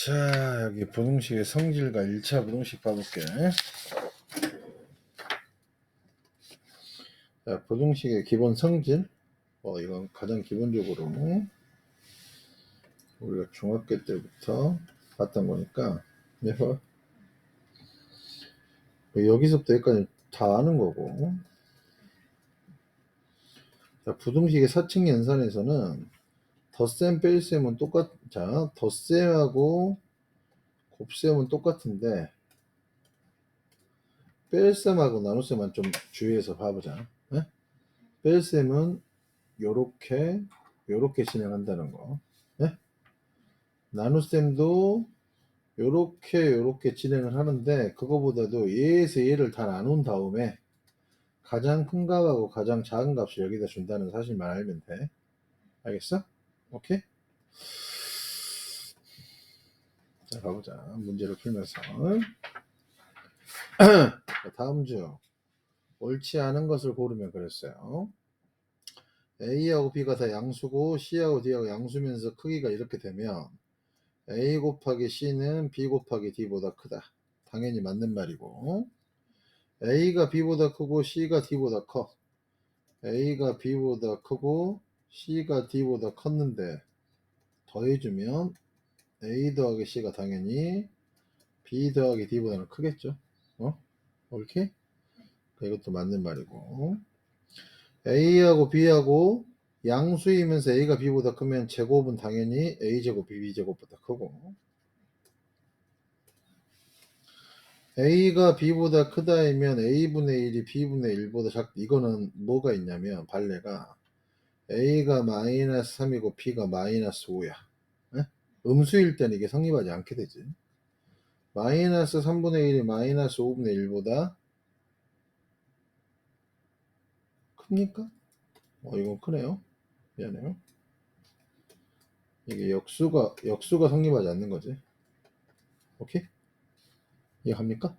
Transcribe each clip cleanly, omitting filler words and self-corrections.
자, 여기 부등식의 성질과 1차 부등식 봐볼게. 자, 부등식의 기본 성질. 이건 가장 기본적으로 우리가 중학교 때부터 봤던 거니까, 여기서부터 여기까지 다 아는 거고. 자, 부등식의 사칙 연산에서는 덧셈 뺄셈은 자, 덧셈하고 곱셈은 똑같은데 뺄셈하고 나눗셈만 좀 주의해서 봐보자. 뺄셈은 요렇게 진행한다는 거. 나눗셈도 요렇게 진행을 하는데, 그거보다도 얘에서 얘를 다 나눈 다음에 가장 큰 값하고 가장 작은 값을 여기다 준다는 사실만 알면 돼. 알겠어? 오케이? 자, 가보자. 문제를 풀면서. 다음 주 옳지 않은 것을 고르면 그랬어요. A하고 B가 다 양수고 C하고 D하고 양수면서 크기가 이렇게 되면 A 곱하기 C는 B 곱하기 D보다 크다. 당연히 맞는 말이고, A가 B보다 크고 C가 D보다 커. A가 B보다 크고 C가 D보다 컸는데 더해주면 A 더하기 C가 당연히 B 더하기 D보다는 크겠죠. 이렇게? 이것도 맞는 말이고, A하고 B하고 양수이면서 A가 B보다 크면 제곱은 당연히 A제곱 B제곱보다 크고, A가 B보다 크다이면 A분의 1이 B분의 1보다 작다. 이거는 뭐가 있냐면 발레가 A가 마이너스 3이고 B가 마이너스 5야. 음수일 때는 이게 성립하지 않게 되지. 마이너스 3분의 1이 마이너스 5분의 1보다 큽니까? 이건 크네요. 미안해요. 이게 역수가 성립하지 않는 거지. 오케이? 이해합니까?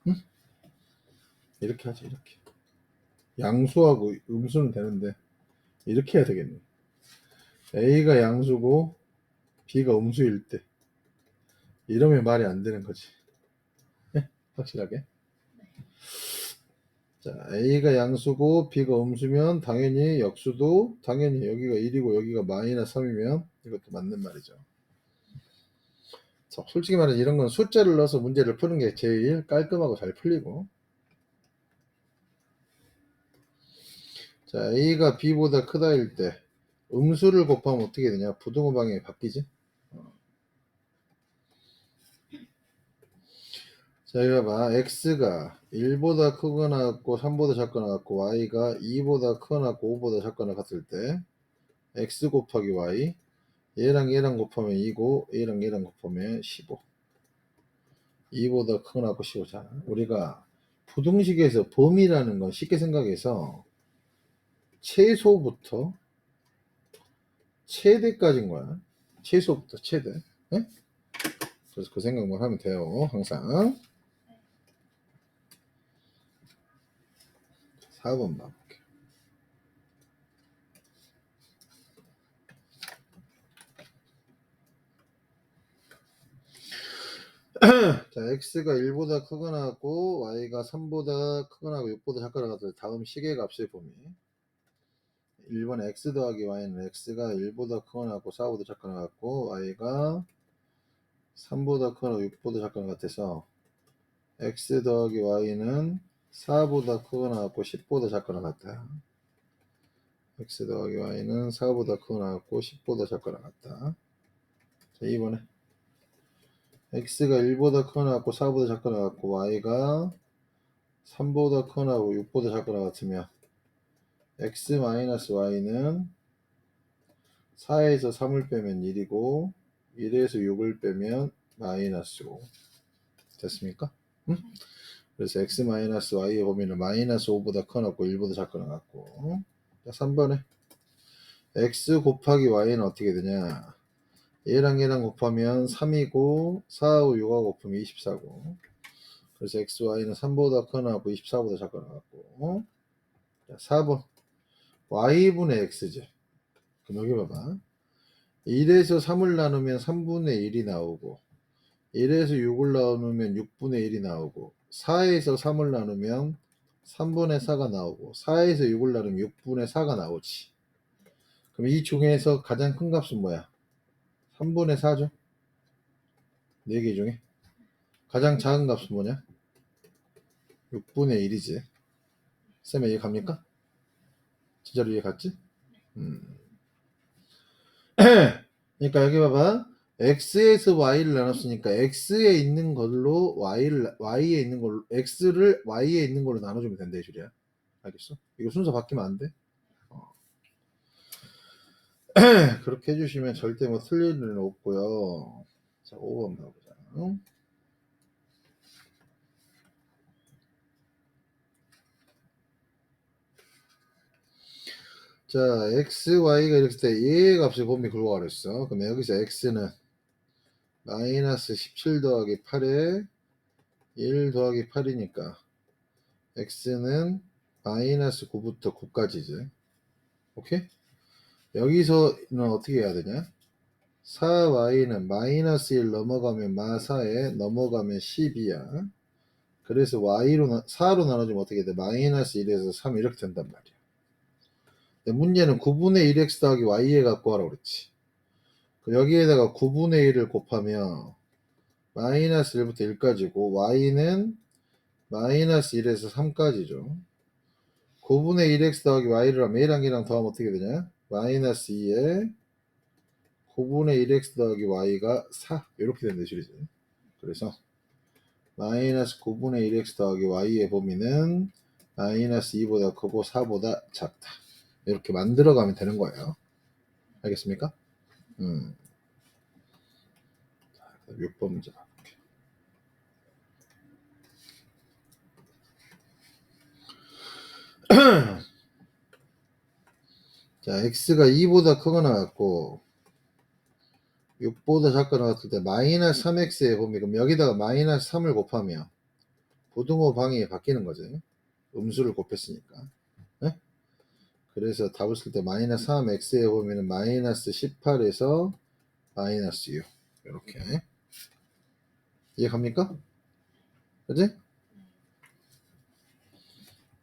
응? 이렇게 하지, 이렇게. 양수하고 음수는 되는데 이렇게 해야 되겠네. A가 양수고 B가 음수일 때 이러면 말이 안 되는 거지. 확실하게. 자, A가 양수고 B가 음수면 당연히 역수도 당연히 여기가 1이고 여기가 마이너스 3이면 이것도 맞는 말이죠. 자, 솔직히 말해서 이런 건 숫자를 넣어서 문제를 푸는 게 제일 깔끔하고 잘 풀리고. 자, A가 B보다 크다일 때 음수를 곱하면 어떻게 되냐? 부등호 방향이 바뀌지? 자, 이거 봐. X가 1보다 크거나 같고 3보다 작거나 같고 Y가 2보다 크거나 같고 5보다 작거나 같을 때 X 곱하기 Y, 얘랑 곱하면 2고 얘랑 곱하면 15. 2보다 크거나 같고 15. 자, 우리가 부등식에서 범위라는 건 쉽게 생각해서 최소부터 최대까지인 거야. 최소부터 최대. 네? 그래서 그 생각만 하면 돼요. 항상. 4번 봐볼게요. 자, X가 1보다 크거나 같고 Y가 3보다 크거나 하고 6보다 작거나 같을 다음 식의 값의 범위. 1번에 X 더하기 Y는 X가 1보다 크거나 같고 4보다 작거나 같고 Y가 3보다 크거나 6보다 작거나 같아서 X 더하기 Y는 4보다 크거나 같고 10보다 작거나 같다. X 더하기 Y는 4보다 크거나 같고 10보다 작거나 같다. 자, 2번에 X가 1보다 크거나 같고 4보다 작거나 같고 Y가 3보다 크거나 하고 6보다 작거나 같으면 X-Y는 4에서 3을 빼면 1이고 1에서 6을 빼면 마이너스 5. 됐습니까? 응? 그래서 X-Y의 범위는 마이너스 5보다 크거나 같고 1보다 작거나 같고. 자, 3번에 X 곱하기 Y는 어떻게 되냐? 얘랑 곱하면 3이고 4하고 6하고 곱하면 24고. 그래서 XY는 3보다 크거나 같고 24보다 작거나 같고. 자, 4번 Y분의 X지. 그럼 여기 봐봐. 1에서 3을 나누면 3분의 1이 나오고 1에서 6을 나누면 6분의 1이 나오고 4에서 3을 나누면 3분의 4가 나오고 4에서 6을 나누면 6분의 4가 나오지. 그럼 이 중에서 가장 큰 값은 뭐야? 3분의 4죠. 4개 중에 가장 작은 값은 뭐냐? 6분의 1이지. 쌤 이해 갑니까? 진짜로 이해 갔지? 그러니까 여기 봐봐. x에서 y를 나눴으니까 x에 있는 걸로 y에 있는 걸로 x를 y에 있는 걸로 나눠주면 된다 이 줄이야. 알겠어? 이거 순서 바뀌면 안 돼. 그렇게 해주시면 절대 뭐 틀릴 일은 없고요. 자, 5번 가보자. 응? 자, x, y가 이렇게 때 얘의 값을 곱미 굴고 그랬어. 그럼 여기서 x는 마이너스 17 더하기 8에 1 더하기 8이니까 x는 마이너스 9부터 9까지지. 오케이? 여기서는 어떻게 해야 되냐? 4y는 마이너스 1 넘어가면 마4에 넘어가면 12야. 그래서 4로 나눠주면 어떻게 돼? 마이너스 1에서 3 이렇게 된단 말이야. 근데 문제는 9분의 1x 더하기 y에 갖고 하라고 그랬지. 여기에다가 9분의 1을 곱하면 마이너스 1부터 1까지고 y는 마이너스 1에서 3까지죠. 9분의 1x 더하기 y를 하면 a랑 이랑 더하면 어떻게 되냐? 마이너스 2에 9분의 1x 더하기 y가 4 이렇게 된다 시리즈. 그래서 마이너스 9분의 1x 더하기 y의 범위는 마이너스 2보다 크고 4보다 작다. 이렇게 만들어가면 되는 거예요. 알겠습니까? 6번 문제 볼게요. 자, x가 2보다 크거나 같고 6보다 작거나 같을 때 마이너스 3x의 범위. 그럼 여기다가 마이너스 3을 곱하면 부등호 방향이 바뀌는 거지. 음수를 곱했으니까. 네? 그래서 답을 쓸 때 마이너스 3x의 범위는 마이너스 18에서 마이너스 6 이렇게 이해갑니까? 그지?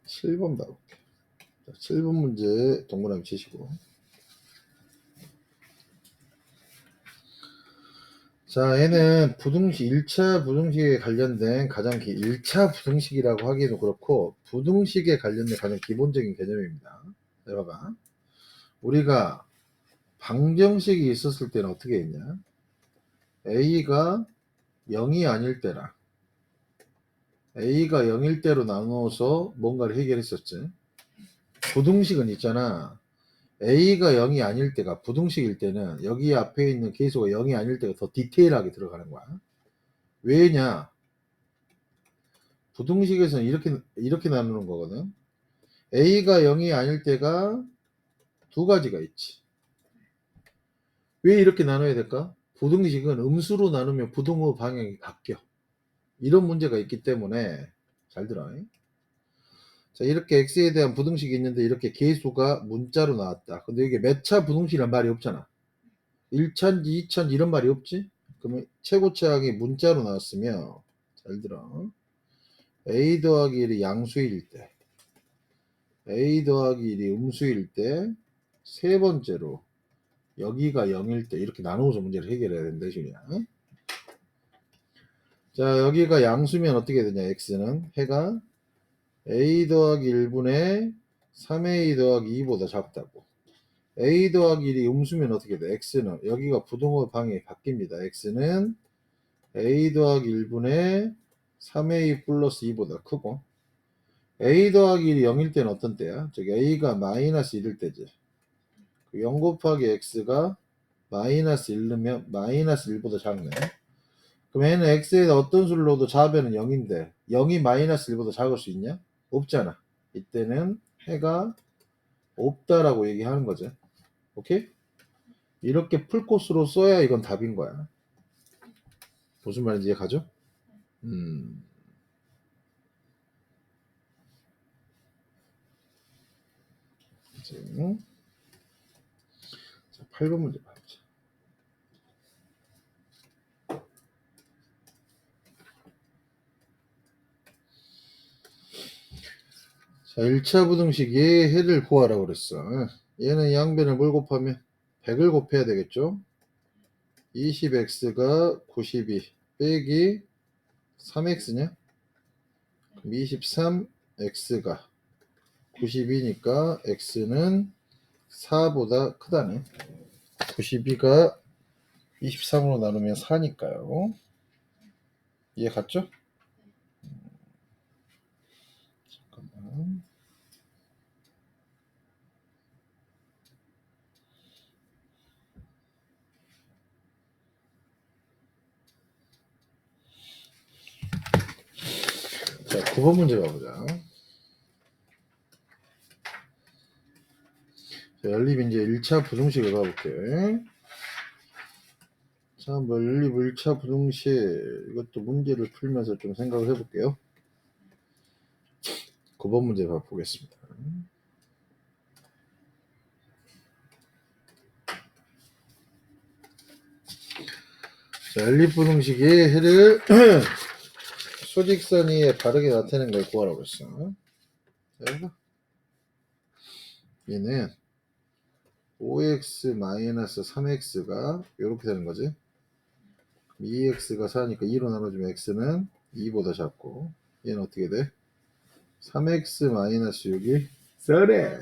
7번 봐볼게. 7번 문제 동그라미 치시고. 자, 얘는 부등식, 1차 부등식에 관련된 가장 1차 부등식이라고 하기도 그렇고 부등식에 관련된 가장 기본적인 개념입니다. 자, 봐봐. 우리가 방정식이 있었을 때는 어떻게 했냐? a가 0이 아닐 때랑 a가 0일 때로 나누어서 뭔가를 해결했었지. 부등식은 있잖아. a가 0이 아닐 때가 부등식일 때는 여기 앞에 있는 계수가 0이 아닐 때가 더 디테일하게 들어가는 거야. 왜냐? 부등식에서는 이렇게 나누는 거거든. a가 0이 아닐 때가 두 가지가 있지. 왜 이렇게 나눠야 될까? 부등식은 음수로 나누면 부등호 방향이 바뀌어. 이런 문제가 있기 때문에 잘 들어. 자, 이렇게 x에 대한 부등식이 있는데 이렇게 계수가 문자로 나왔다. 근데 이게 몇 차 부등식이란 말이 없잖아. 1차인지 2차인지 이런 말이 없지? 그러면 최고차항이 문자로 나왔으면 잘 들어. a 더하기 1이 양수일 때 a 더하기 1이 음수일 때 세 번째로 여기가 0일 때 이렇게 나누어서 문제를 해결해야 된다 시이야. 자, 여기가 양수면 어떻게 되냐? x는 해가 a 더하기 1분의 3a 더하기 2보다 작다고. a 더하기 1이 음수면 어떻게 돼? x는 여기가 부등호 방향이 바뀝니다. x는 a 더하기 1분의 3a 플러스 2보다 크고 a 더하기 1이 0일 때는 어떤 때야? 저기 a가 마이너스 1일 때지. 0 곱하기 x가 마이너스 1면 마이너스 1보다 작네. 그럼 얘는 x에다 어떤 수를 넣어도 좌변은 0인데 0이 마이너스 1보다 작을 수 있냐? 없잖아. 이때는 해가 없다라고 얘기하는 거죠. 오케이? 이렇게 풀코스로 써야 이건 답인 거야. 무슨 말인지 이해가죠? 자, 8번 문제 봐보자. 자, 1차 부등식 얘의 해를 구하라고 그랬어. 얘는 양변을 뭘 곱하면 100을 곱해야 되겠죠. 20x가 92 빼기 3x냐? 그럼 23x가 92니까 x는 4보다 크다네. 92가 23으로 나누면 4니까요. 이해 갔죠? 잠깐만. 자, 9번 문제 가보자. 자, 연립 이제 1차 부등식을 가볼게. 자, 뭐 연립 1차 부등식 이것도 문제를 풀면서 좀 생각을 해볼게요. 9번 문제 보겠습니다. 자, 연립 부등식의 해를 수직선 위에 바르게 나타내는 걸 구하라고 했어. 자, 얘는 5x-3x가 이렇게 되는 거지. 2x가 4니까 2로 나눠주면 x는 2보다 작고, 얘는 어떻게 돼? 3x-6이 썰에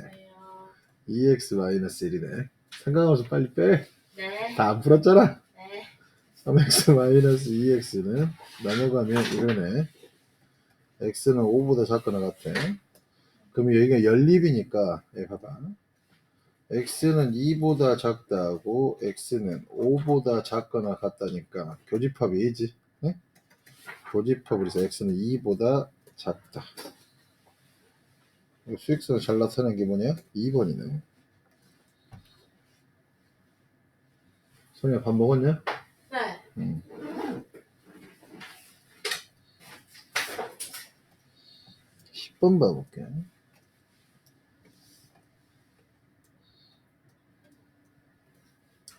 2x-1이네. 생각하면서 빨리 빼. 네. 다 안 풀었잖아. 네. 3x-2x는 넘어가면 이러네. x는 5보다 작거나 같아. 그럼 여기가 연립이니까, 얘 봐봐. x는 2보다 작다고 x는 5보다 작거나 같다니까 교집합이 얘지. 네? 교집합으로 해서 x는 2보다 작다. 수익선을 잘 나타내는 게 뭐냐? 2번이네. 소녀 밥 먹었냐? 네. 10번 봐볼게.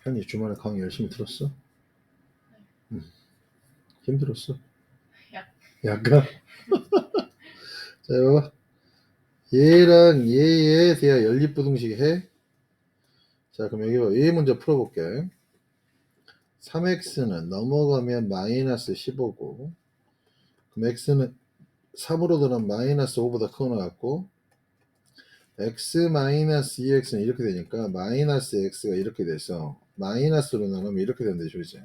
현이 주말에 강의 열심히 들었어? 힘들었어? 약간? 자, 봐봐. 얘랑 얘에 대한 연립부등식 해. 자, 그럼 여기 봐. 얘 먼저 풀어볼게. 3x는 넘어가면 마이너스 15고, 그럼 x는 3으로 들어가면 마이너스 5보다 크거나 같고, x-2x는 이렇게 되니까 마이너스 x가 이렇게 돼서 마이너스로 나누면 이렇게 된다, 그지?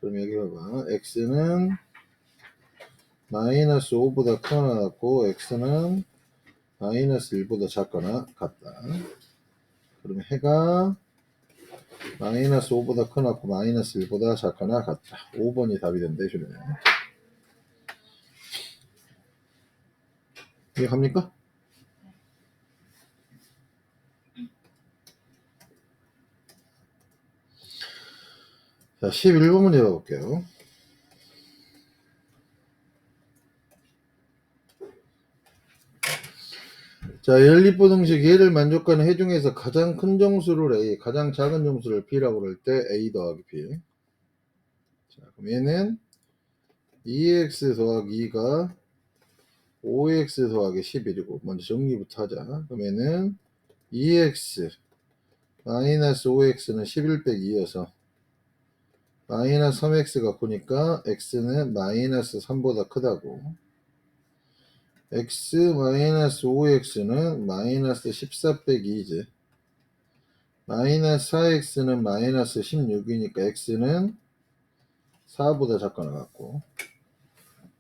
그럼 여기 봐봐. x는 마이너스 5보다 크거나 같고 x는 마이너스 1보다 작거나 같다. 그러면 해가 마이너스 5보다 크거나 같고 마이너스 1보다 작거나 같다. 5번이 답이 된다, 그지? 이해 갑니까? 자, 11번 문제 봐볼게요. 자, 연립부등식 얘를 만족하는 해 중에서 가장 큰 정수를 A, 가장 작은 정수를 B라고 그럴 때 A 더하기 B. 자, 그럼 얘는 2x 더하기 2가 5x 더하기 11이고, 먼저 정리부터 하자. 그럼 얘는 2x 마이너스 5x는 11 빼기 2여서 마이너스 3x가 9니까 x는 마이너스 3보다 크다고. x 마이너스 5x는 마이너스 14 빼기 2지. 마이너스 4x는 마이너스 16이니까 x는 4보다 작거나 같고,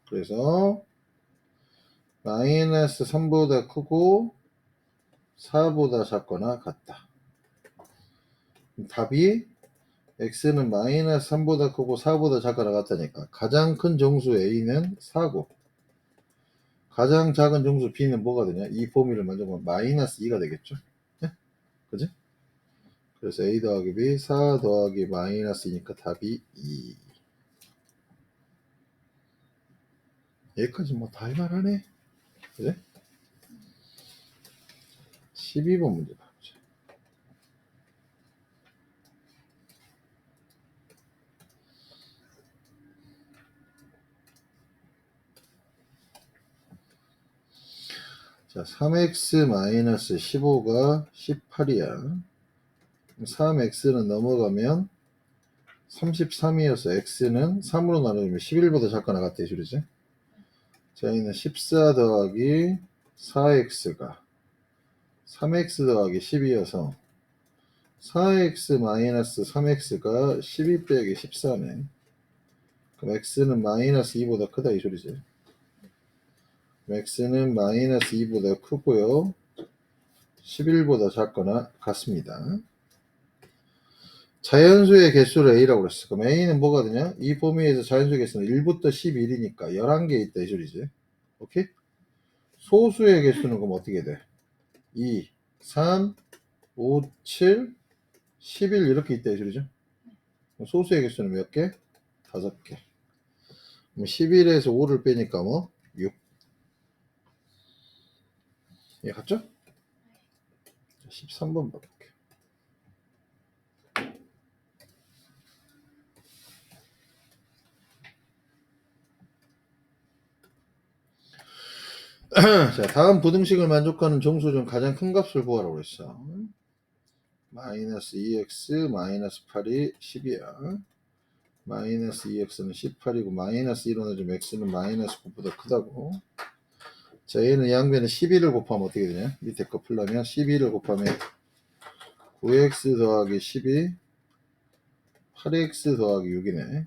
그래서 마이너스 3보다 크고 4보다 작거나 같다. 답이 x는 마이너스 3보다 크고 4보다 작거나 같다니까 가장 큰 정수 a는 4고 가장 작은 정수 b는 뭐가 되냐? 이 범위를 만족하면 마이너스 2가 되겠죠? 네? 그지? 그래서 a 더하기 b 4 더하기 마이너스 2니까 답이 2. 여기까지 뭐 다 할만하네. 그지? 12번 문제 봐보자. 자, 3x-15가 18이야. 3x는 넘어가면 33이어서 x는 3으로 나누면 11보다 작거나 같아, 줄이지? 자, 여기는 14 더하기 4x가 3x 더하기 10이어서 4x-3x가 12 빼기 14네. 그럼 x는 마이너스 2보다 크다, 이 소리지. x는 마이너스 2보다 크고요. 11보다 작거나 같습니다. 자연수의 개수를 a라고 그랬어. 그럼 a는 뭐가 되냐? 이 범위에서 자연수의 개수는 1부터 11이니까 11개 있다, 이 소리지. 오케이? 소수의 개수는 그럼 어떻게 돼? 2, 3, 5, 7, 11 이렇게 있다, 이 소리죠. 소수의 개수는 몇 개? 5개. 그럼 11에서 5를 빼니까 뭐? 6. 예, 갔죠? 13번 봐볼게요. 자, 다음 부등식을 만족하는 정수 중 가장 큰 값을 구하라고 했어. 마이너스 2x 마이너스 8이 10이야. 마이너스 2x는 18이고 마이너스 1로 내주면 x는 마이너스 9보다 크다고. 자, 얘는 양변에 12를 곱하면 어떻게 되냐? 밑에 거 풀려면 12를 곱하면 9x 더하기 12 8x 더하기 6이네.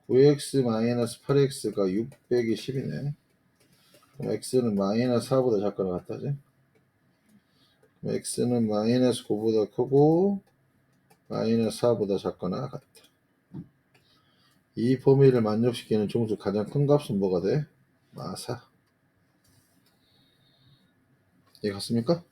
9x 마이너스 8x가 6 빼기 10이네. 그럼 x는 마이너스 4보다 작거나 같다지? x는 마이너스 9보다 크고 마이너스 4보다 작거나 같다. 이 범위를 만족시키는 정수 가장 큰 값은 뭐가 돼? 마사. 이해 갔습니까?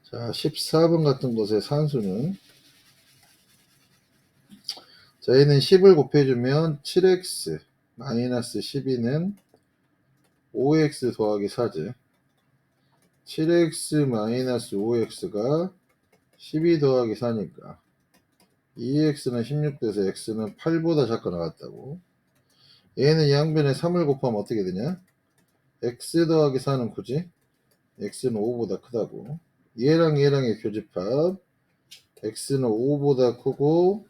자, 14번 같은 것의 산수는, 자, 얘는 10을 곱해주면 7x 마이너스 12는 5x 더하기 4지. 7x 마이너스 5x가 12 더하기 4니까 2x는 16 돼서 x는 8보다 작거나 같다고. 얘는 양변에 3을 곱하면 어떻게 되냐? x 더하기 4는 9지? x는 5보다 크다고. 얘랑 얘랑의 교집합, x는 5보다 크고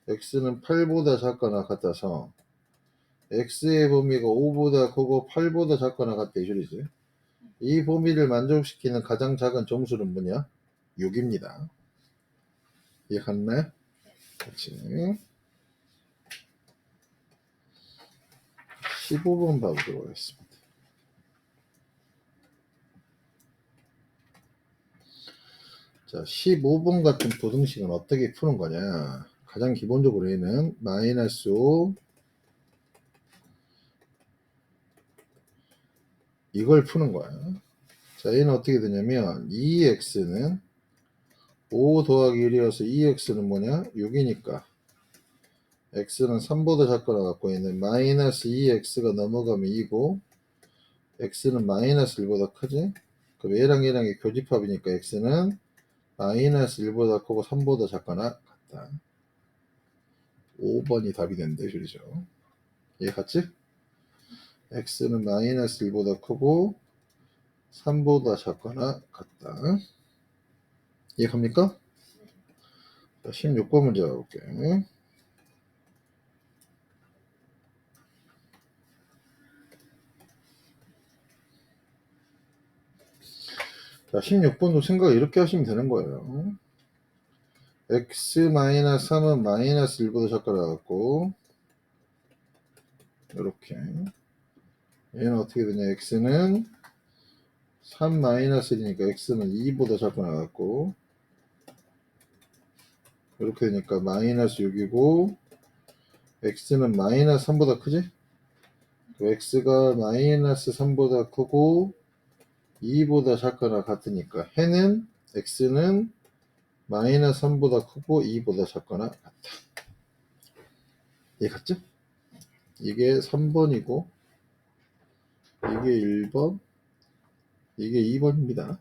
x는 8보다 작거나 같아서 x의 범위가 5보다 크고 8보다 작거나 같다, 이 소리지. 이 범위를 만족시키는 가장 작은 정수는 뭐냐? 6입니다. 이해갔나요? 그렇지. 15번 봐보도록 하겠습니다. 자, 15번 같은 부등식은 어떻게 푸는 거냐? 가장 기본적으로 얘는 마이너스 5 이걸 푸는 거야. 자, 얘는 어떻게 되냐면 2x는 5 더하기 1이어서 2x는 뭐냐? 6이니까 x는 3보다 작거나 갖고 있는 마이너스 2x가 넘어가면 2고 x는 마이너스 1보다 크지? 그럼 얘랑 얘랑의 교집합이니까 x는 마이너스 1보다 크고 3보다 작거나 같다. 5번이 답이 된대, 줄이죠. 얘 같지? x는 마이너스 1보다 크고 3보다 작거나 같다. 이해갑니까? 16번 문제 가볼게요. 자, 16번도 생각을 이렇게 하시면 되는 거예요. x-3은 마이너스 1보다 작거나 같고, 이렇게. 얘는 어떻게 되냐? x는 3 마이너스 1이니까 x는 2보다 작거나 같고, 이렇게 되니까 마이너스 6이고, x는 마이너스 3보다 크지? x가 마이너스 3보다 크고, 2보다 작거나 같으니까, 해는 x는 마이너스 3보다 크고 2보다 작거나 같다. 이해 갔죠? 이게 3번이고 이게 1번 이게 2번입니다.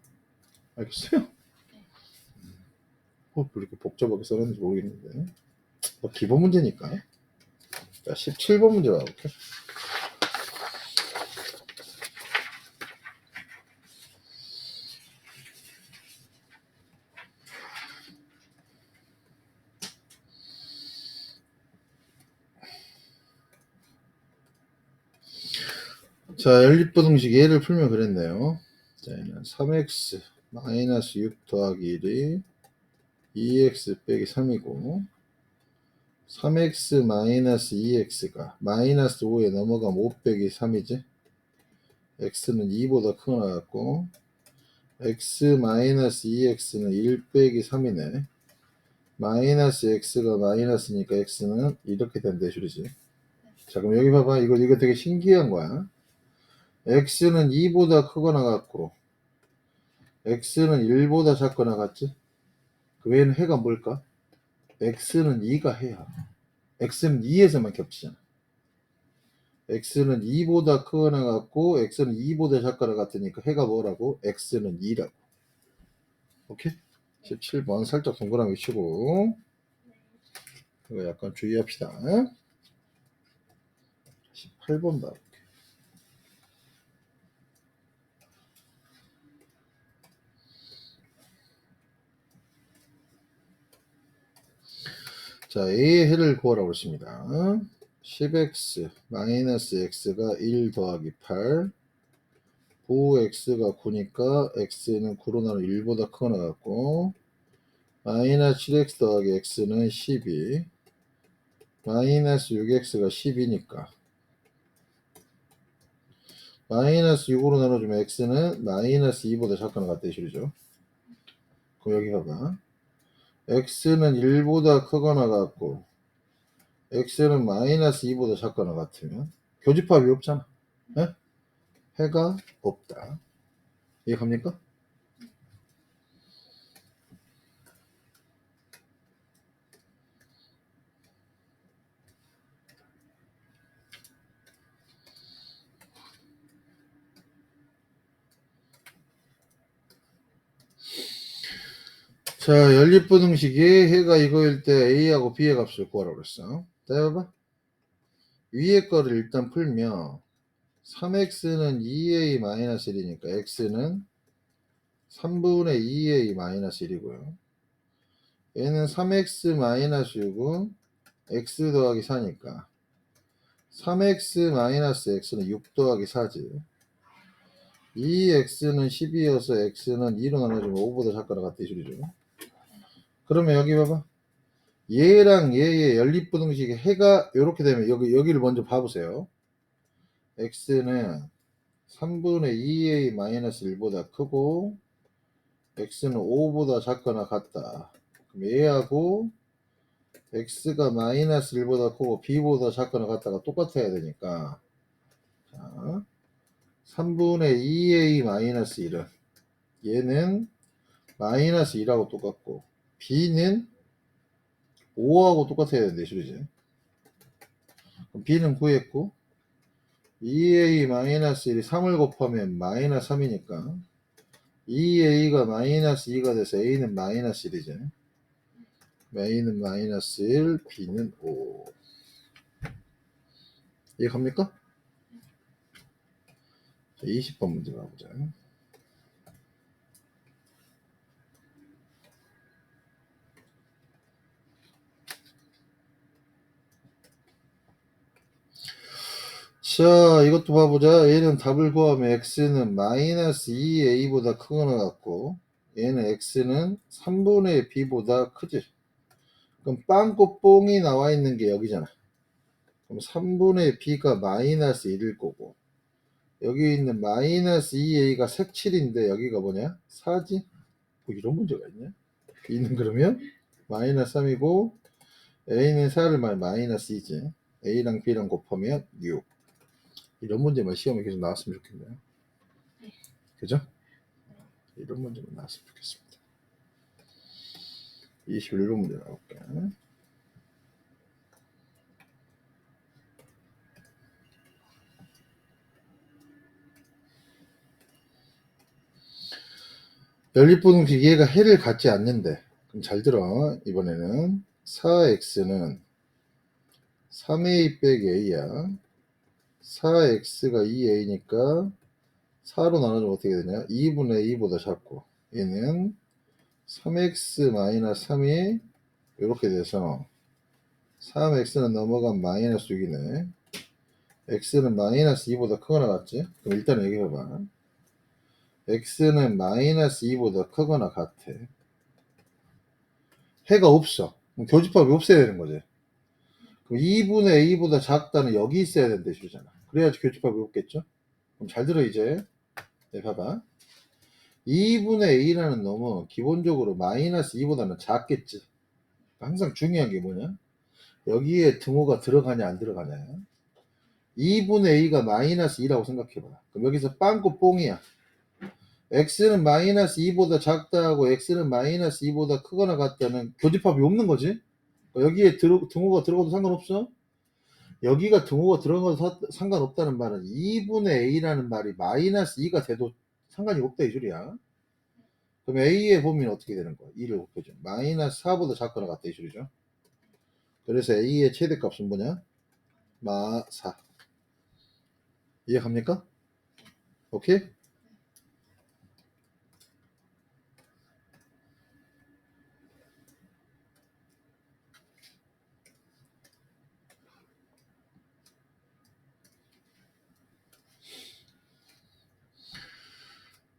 알겠어요? 왜 이렇게 복잡하게 써놨는지 모르겠는데. 뭐 기본 문제니까. 자, 17번 문제 봐볼게. 자, 연립부등식 얘를 풀면 그랬네요. 자, 얘는 3x 마이너스 6 더하기 1이 2x 빼기 3이고 3x 마이너스 2x가 마이너스 5에 넘어가면 5 빼기 3이지. x는 2보다 크거 나갔고 x 마이너스 2x는 1 빼기 3이네. 마이너스 x가 마이너스니까 x는 이렇게 된 대줄이지. 자, 그럼 여기 봐봐. 이거 되게 신기한 거야. x는 2보다 크거나 같고 x는 1보다 작거나 같지? 그 외에는 해가 뭘까? x는 2가 해야. x는 2에서만 겹치잖아. x는 2보다 크거나 같고 x는 2보다 작거나 같으니까 해가 뭐라고? x는 2라고. 오케이? 17번 살짝 동그라미 치고 이거 약간 주의합시다. 18번 봐. 자, A의 해를 구하라고 했습니다. 10x 마이너스 x가 1 더하기 8 9x가 9니까 x는 9로 나누 1보다 크거나 같고 마이너스 7x 더하기 x는 12 마이너스 6x가 10이니까 마이너스 6으로 나눠주면 x는 마이너스 2보다 작거나 같다 이 소리죠. 그럼 여기 봐봐. x는 1보다 크거나 같고 x는 마이너스 2보다 작거나 같으면 교집합이 없잖아. 네? 해가 없다. 이해갑니까? 자, 연립부등식이 해가 이거일 때 A하고 B의 값을 구하라고 그랬어. 자, 해봐. 위에 거를 일단 풀면 3x는 2a-1이니까 x는 3분의 2a-1이고요. 얘는 3x-6은 x 더하기 4니까 3x-x는 6 더하기 4지. 이 x는 10이어서 x는 2로 나눠주면 5보다 작거나 같다 이 소리죠. 그러면 여기 봐봐. 얘랑 얘의 연립부등식의 해가 이렇게 되면 여기를 먼저 봐보세요. x는 3분의 2a-1보다 크고 x는 5보다 작거나 같다. 그럼 얘하고 x가 마이너스 1보다 크고 b보다 작거나 같다가 똑같아야 되니까 자, 3분의 2a-1은 얘는 마이너스 2라고 똑같고 b는 5하고 똑같아야 되는데 소리지. 그럼 b는 구했고 2a-1이 3을 곱하면 마이너스 3이니까 2a가 마이너스 2가 돼서 a는 마이너스 1이지. a는 마이너스 1, b는 5. 이해갑니까? 20번 문제 가보자. 자, 이것도 봐보자. 얘는 답을 구하면 x는 마이너스 2a보다 크거나 같고 얘는 x는 3분의 b보다 크지. 그럼 빵꾸 뽕이 나와 있는 게 여기잖아. 그럼 3분의 b가 마이너스 1일 거고 여기 있는 마이너스 2a가 색칠인데 여기가 뭐냐? 4지? 뭐 이런 문제가 있냐? b는 그러면 마이너스 3이고 a는 4를 마이너스 2지. a랑 b랑 곱하면 6. 이런 문제만 시험에 계속 나왔으면 좋겠네요. 그죠? 이런 문제만 나왔으면 좋겠습니다. 21번 문제 나올게요. 연립부등식 얘가 해를 갖지 않는데 그럼 잘 들어. 이번에는 4x는 3a 빼기 a야. 4x가 2a니까 4로 나눠주면 어떻게 되냐? 2분의 2보다 작고 얘는 3x 마이너스 3이 이렇게 돼서 3x는 넘어간 마이너스 6이네. x는 마이너스 2보다 크거나 같지? 그럼 일단 얘기해봐. x는 마이너스 2보다 크거나 같아. 해가 없어. 그럼 교집합이 없어야 되는 거지. 그럼 2분의 a보다 작다는 여기 있어야 된대 주잖아. 그래야지 교집합이 없겠죠? 그럼 잘 들어 이제. 네, 봐봐. 2분의 a라는 놈은 기본적으로 마이너스 2보다는 작겠지. 항상 중요한 게 뭐냐? 여기에 등호가 들어가냐 안 들어가냐. 2분의 a가 마이너스 2라고 생각해봐. 그럼 여기서 빵꾸 뽕이야. x는 마이너스 2보다 작다하고 x는 마이너스 2보다 크거나 같다는 교집합이 없는 거지. 여기에 등호가 들어가도 상관없어. 여기가 등호가 들어가도 상관없다는 말은 2분의 a라는 말이 마이너스 2가 돼도 상관이 없다 이 소리야. 그럼 a의 범위는 어떻게 되는 거야? 2를 곱해줘. 마이너스 4보다 작거나 같다 이 소리죠. 그래서 a의 최대값은 뭐냐? 마 4. 이해갑니까? 오케이?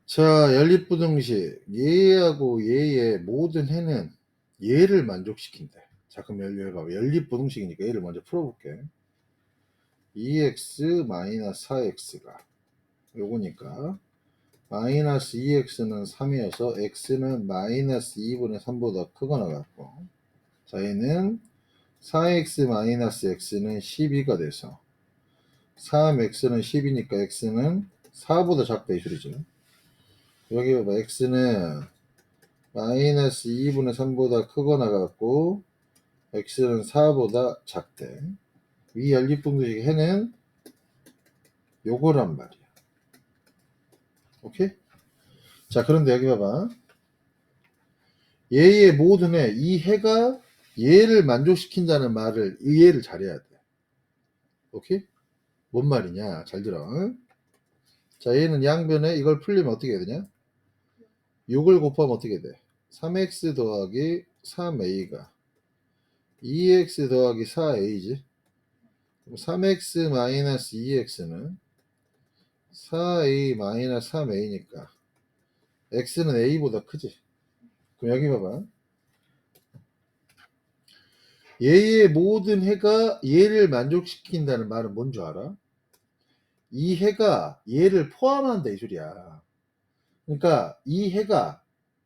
자, 연립부등식. 얘하고 얘의 모든 해는 얘를 만족시킨대. 자, 그럼 연립부등식이니까 얘를 먼저 풀어볼게. 2x 마이너스 4x가 요거니까 마이너스 2x는 3이어서 x는 마이너스 2분의 3보다 크거나 같고, 자, 얘는 4x 마이너스 x는 12가 돼서 3x는 10이니까 x는 4보다 작다 이 소리죠. 여기 봐봐. x는 마이너스 2분의 3보다 크거나 같고 x는 4보다 작대. 위 연립분식의 해는 요거란 말이야. 오케이? 자, 그런데 여기 봐봐. 얘의 모든 해, 이 해가 얘를 만족시킨다는 말을 이해를 잘해야 돼. 오케이? 뭔 말이냐? 잘 들어. 자, 얘는 양변에 이걸 풀리면 어떻게 해야 되냐? 6을 곱하면 어떻게 돼? 3x 더하기 3a가 2x 더하기 4a지. 3x 마이너스 2x는 4a 마이너스 3a니까 x는 a보다 크지. 그럼 여기 봐봐. 얘의 모든 해가 얘를 만족시킨다는 말은 뭔 줄 알아? 이 해가 얘를 포함한다 이 소리야. 그러니까 이 해가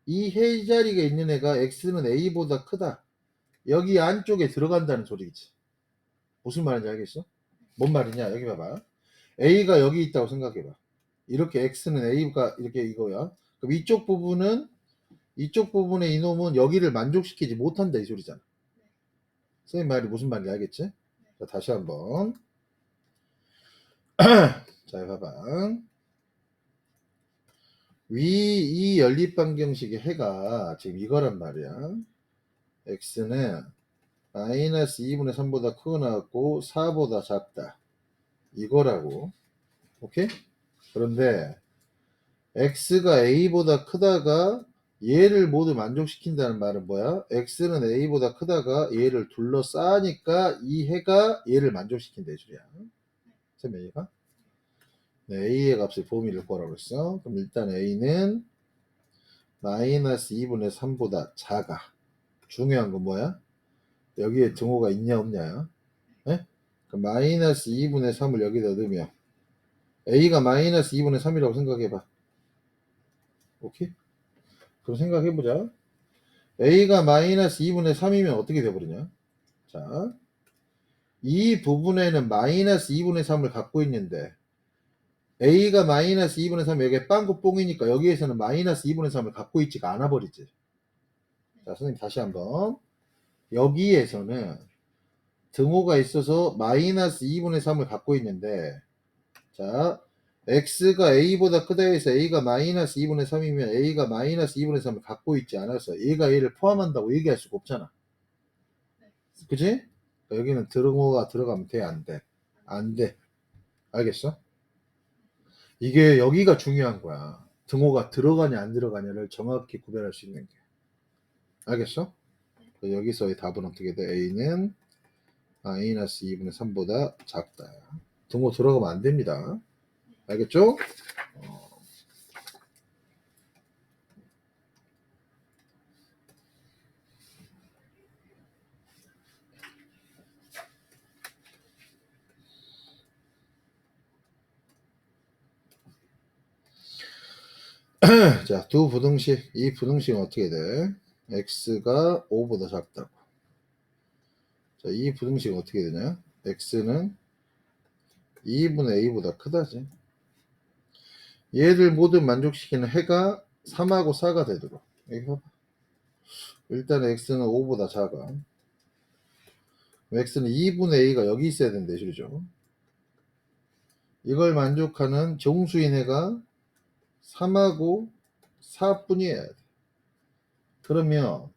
이 해 자리에 있는 애가 x는 a보다 크다. 여기 안쪽에 들어간다는 소리지. 무슨 말인지 알겠어? 뭔 말이냐? 여기 봐봐. a가 여기 있다고 생각해봐. 이렇게 x는 a가 이렇게 이거야. 그럼 이쪽 부분의 이놈은 여기를 만족시키지 못한다 이 소리잖아. 선생님 말이 무슨 말인지 알겠지? 자, 다시 한번. 자, 봐봐. 이 연립방정식의 해가 지금 이거란 말이야. x는 마이너스 2분의 3보다 크거나 같고 4보다 작다. 이거라고. 오케이? 그런데 x가 a보다 크다가 얘를 모두 만족시킨다는 말은 뭐야? x는 a보다 크다가 얘를 둘러싸니까 이 해가 얘를 만족시킨다 이 소리야. 쌤 이해가? 네, a의 값을 범위를 구하라고 했어. 그럼 일단 a는 마이너스 2분의 3보다 작아. 중요한 건 뭐야? 여기에 등호가 있냐 없냐야. 네? 그럼 마이너스 2분의 3을 여기다 넣으면 a가 마이너스 2분의 3이라고 생각해봐. 오케이? 그럼 생각해보자. a가 마이너스 2분의 3이면 어떻게 돼버리냐? 자, 이 부분에는 마이너스 2분의 3을 갖고 있는데 a가 마이너스 2분의 3 여기에 빵꾸 뽕이니까 여기에서는 마이너스 2분의 3을 갖고 있지가 않아 버리지. 자, 선생님 다시 한번. 여기에서는 등호가 있어서 마이너스 2분의 3을 갖고 있는데, 자, x가 a보다 크다 해서 a가 마이너스 2분의 3이면 a가 마이너스 2분의 3을 갖고 있지 않아서 얘가 얘를 포함한다고 얘기할 수가 없잖아. 그지? 여기는 등호가 들어가면 돼, 안 돼? 안 돼. 알겠어? 이게 여기가 중요한 거야. 등호가 들어가냐 안 들어가냐를 정확히 구별할 수 있는 게. 알겠어? 여기서의 답은 어떻게 돼? A는 A-2분의 3보다 작다. 등호 들어가면 안 됩니다. 알겠죠? 자, 두 부등식. 이 부등식은 어떻게 돼? x가 5보다 작다고. 자, 이 부등식은 어떻게 되냐? x는 2분의 a보다 크다지. 얘를 모두 만족시키는 해가 3하고 4가 되도록. 여기 봐봐. 일단 x는 5보다 작아. x는 2분의 a가 여기 있어야 된대, 그죠? 이걸 만족하는 정수인 해가 3하고 4뿐이어야 돼. 그러면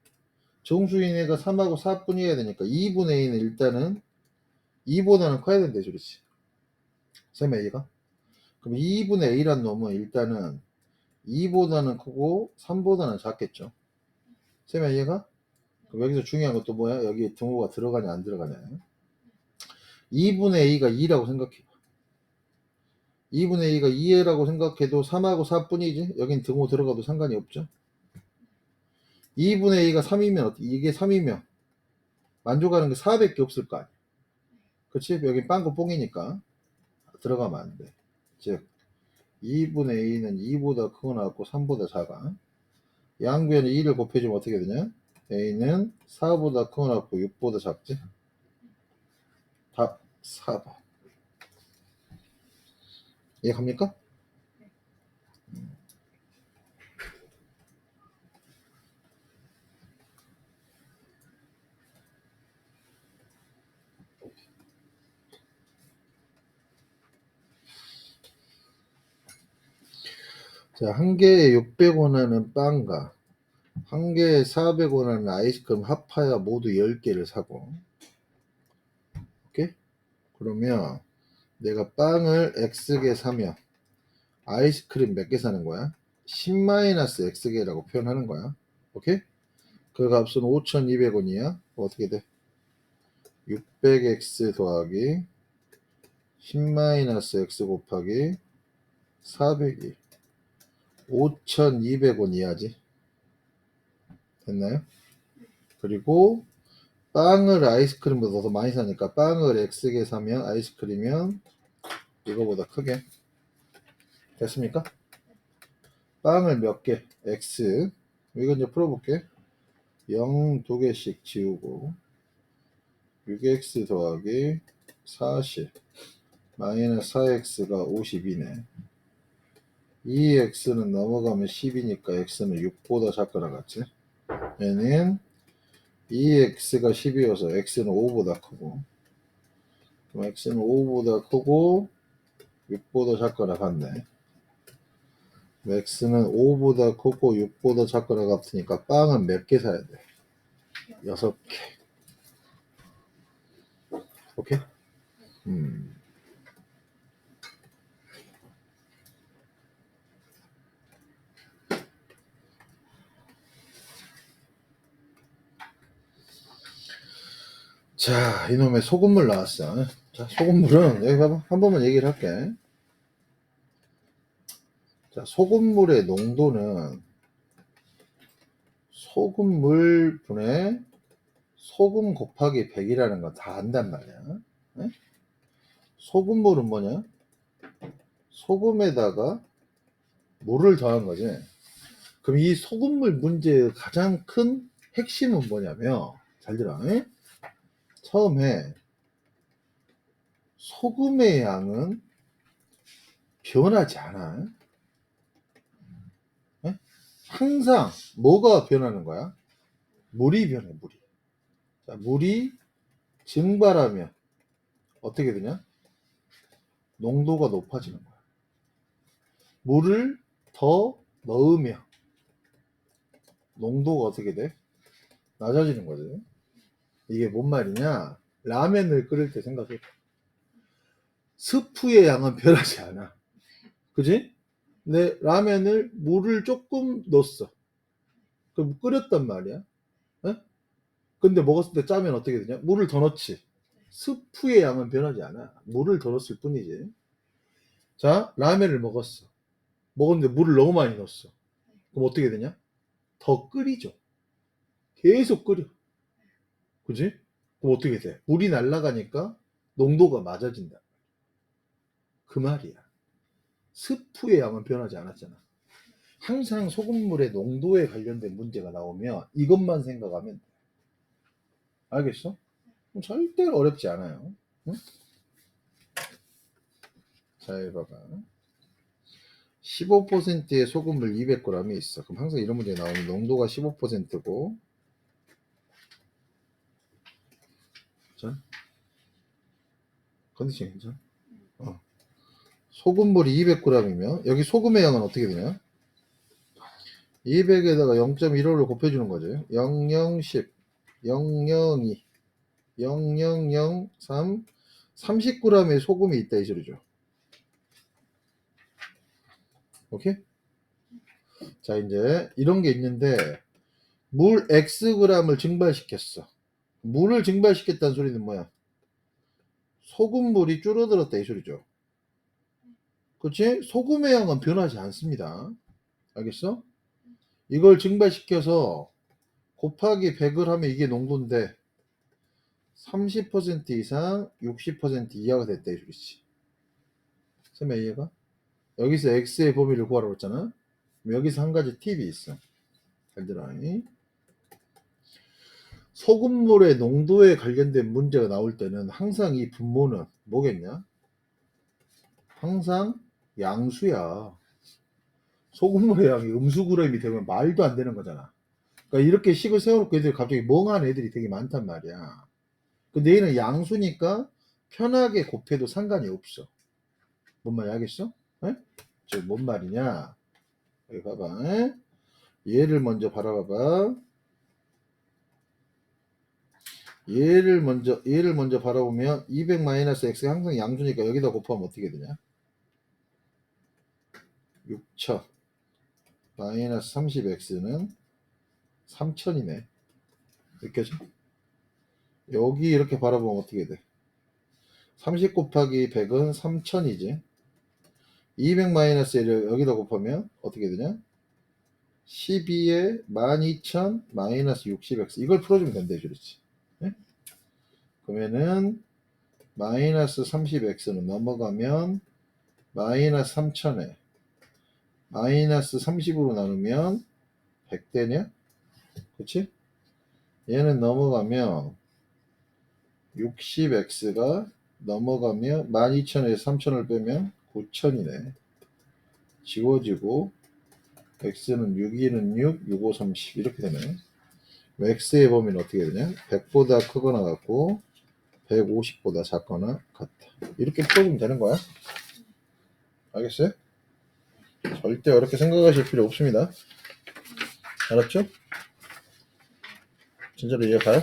정수인 해가 3하고 4뿐이어야 되니까 2분의 a는 일단은 2보다는 커야 된대, 그렇지? 쌤 a가? 그럼 2분의 a란 놈은 일단은 2보다는 크고 3보다는 작겠죠? 쌤 a가? 그럼 여기서 중요한 것도 뭐야? 여기 등호가 들어가냐 안 들어가냐. 2분의 a가 2라고 생각해. 2분의 a가 2라고 생각해도 3하고 4뿐이지. 여긴 등호 들어가도 상관이 없죠. 2분의 a가 3이면 이게 3이면 만족하는 게 4밖에 없을 거 아니야. 그치? 여긴 빵꾸 뽕이니까 들어가면 안 돼. 즉 2분의 a는 2보다 크거나 같고 3보다 작아. 양변에 2를 곱해주면 어떻게 되냐? a는 4보다 크거나 같고 6보다 작지? 답 4번. 이해갑니까? 자, 한 개에 600원 하는 빵과 한 개에 400원 하는 아이스크림 합하여 모두 10개를 사고. 오케이? 그러면 내가 빵을 X개 사면 아이스크림 몇 개 사는 거야? 10-X개라고 표현하는 거야. 오케이? 그 값은 5,200원이야. 어떻게 돼? 600X 더하기 10-X 곱하기 400이 5,200원 이하지. 됐나요? 그리고 빵을 아이스크림보다 더 많이 사니까 빵을 X개 사면 아이스크림은 이거보다 크게. 됐습니까? 빵을 몇 개? X. 이거 이제 풀어볼게. 0 2개씩 지우고 6x 더하기 40 마이너스 4x가 52네. 이 x는 넘어가면 10이니까 x는 6보다 작거나 같지. 얘는 이 x가 10이어서 x는 5보다 크고, 그럼 x는 5보다 크고 6보다 작거나 같네. x는 5보다 크고 6보다 작거나 같으니까 빵은 몇 개 사야 돼? 6개. 오케이? 자, 이놈의 소금물 나왔어. 자, 소금물은 여기 봐봐. 한 번만 얘기를 할게. 자, 소금물의 농도는 소금물 분의 소금 곱하기 100이라는 거 다 안단 말이야. 네? 소금물은 뭐냐? 소금에다가 물을 더한 거지. 그럼 이 소금물 문제의 가장 큰 핵심은 뭐냐면, 잘 들어. 네? 처음에 소금의 양은 변하지 않아. 네? 항상 뭐가 변하는 거야? 물이 변해, 물이. 자, 물이 증발하면 어떻게 되냐? 농도가 높아지는 거야. 물을 더 넣으면 농도가 어떻게 돼? 낮아지는 거지. 이게 뭔 말이냐? 라면을 끓일 때 생각해. 스프의 양은 변하지 않아. 그지? 근데 라면을 물을 조금 넣었어. 그럼 끓였단 말이야. 어? 근데 먹었을 때 짜면 어떻게 되냐? 물을 더 넣지. 스프의 양은 변하지 않아. 물을 더 넣었을 뿐이지. 자, 라면을 먹었어. 먹었는데 물을 너무 많이 넣었어. 그럼 어떻게 되냐? 더 끓이죠. 계속 끓여. 그지? 그럼 어떻게 돼? 물이 날아가니까 농도가 맞아진다. 그 말이야. 스프의 양은 변하지 않았잖아. 항상 소금물의 농도에 관련된 문제가 나오면 이것만 생각하면 돼. 알겠어? 절대 어렵지 않아요. 응? 잘 봐봐. 15%의 소금물 200g이 있어. 그럼 항상 이런 문제 나오면 농도가 15%고, 자, 컨디션 괜찮아? 소금물이 200g이면 여기 소금의 양은 어떻게 되냐? 200에다가 0.15를 곱해주는 거죠. 0010, 002, 0003, 30g의 소금이 있다 이 소리죠. 오케이? 자, 이제 이런 게 있는데 물 Xg을 증발시켰어. 물을 증발시켰다는 소리는 뭐야? 소금물이 줄어들었다 이 소리죠. 그렇지? 소금의 양은 변하지 않습니다. 알겠어? 이걸 증발시켜서 곱하기 100을 하면 이게 농도인데 30% 이상 60% 이하가 됐다 이 소리지. 설마 이해가? 여기서 X의 범위를 구하라고 했잖아. 여기서 한 가지 팁이 있어. 잘 들어. 소금물의 농도에 관련된 문제가 나올 때는 항상 이 분모는 뭐겠냐? 항상 양수야. 소금물의 양이 음수그램이 되면 말도 안 되는 거잖아. 그러니까 이렇게 식을 세워놓고 애들이 갑자기 멍한 애들이 되게 많단 말이야. 근데 얘는 양수니까 편하게 곱해도 상관이 없어. 뭔 말인지 알겠어? 에? 저뭔 말이냐? 여기 봐봐. 에? 얘를 먼저 바라봐봐. 얘를 먼저 바라보면 200-x가 항상 양수니까 여기다 곱하면 어떻게 되냐? 6000 마이너스 30x는 3000이네. 느껴져? 여기 이렇게 바라보면 어떻게 돼? 30 곱하기 100은 3000이지. 200-1을 여기다 곱하면 어떻게 되냐? 12에 12000 마이너스 60x. 이걸 풀어주면 된다. 그렇지. 네? 그러면은 마이너스 30x는 넘어가면 마이너스 3000에 마이너스 30으로 나누면 100되냐? 그치? 얘는 넘어가면 60x가 넘어가면 12000에서 3000을 빼면 9000이네. 지워지고 x는 6, 2는 6, 6, 5, 30 이렇게 되네. x의 범위는 어떻게 되냐? 100보다 크거나 같고 150보다 작거나 같다. 이렇게 풀어주면 되는 거야. 알겠어요? 절대 어렵게 생각하실 필요 없습니다. 알았죠? 진짜로 이해가요?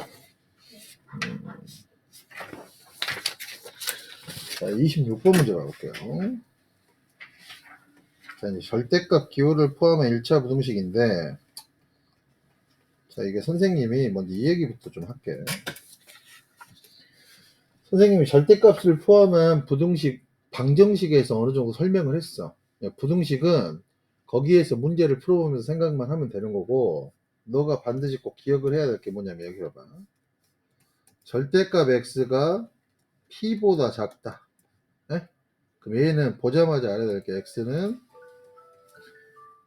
자, 26번 문제 가볼게요. 자, 이제 절대값 기호를 포함한 1차 부등식인데, 자, 이게 선생님이 먼저 이 얘기부터 좀 할게. 선생님이 절대값을 포함한 부등식, 방정식에서 어느 정도 설명을 했어. 부등식은 거기에서 문제를 풀어보면서 생각만 하면 되는 거고, 너가 반드시 꼭 기억을 해야 될 게 뭐냐면, 여기 봐봐. 절대값 x가 p보다 작다. 네? 그럼 얘는 보자마자 알아야 될 게 x는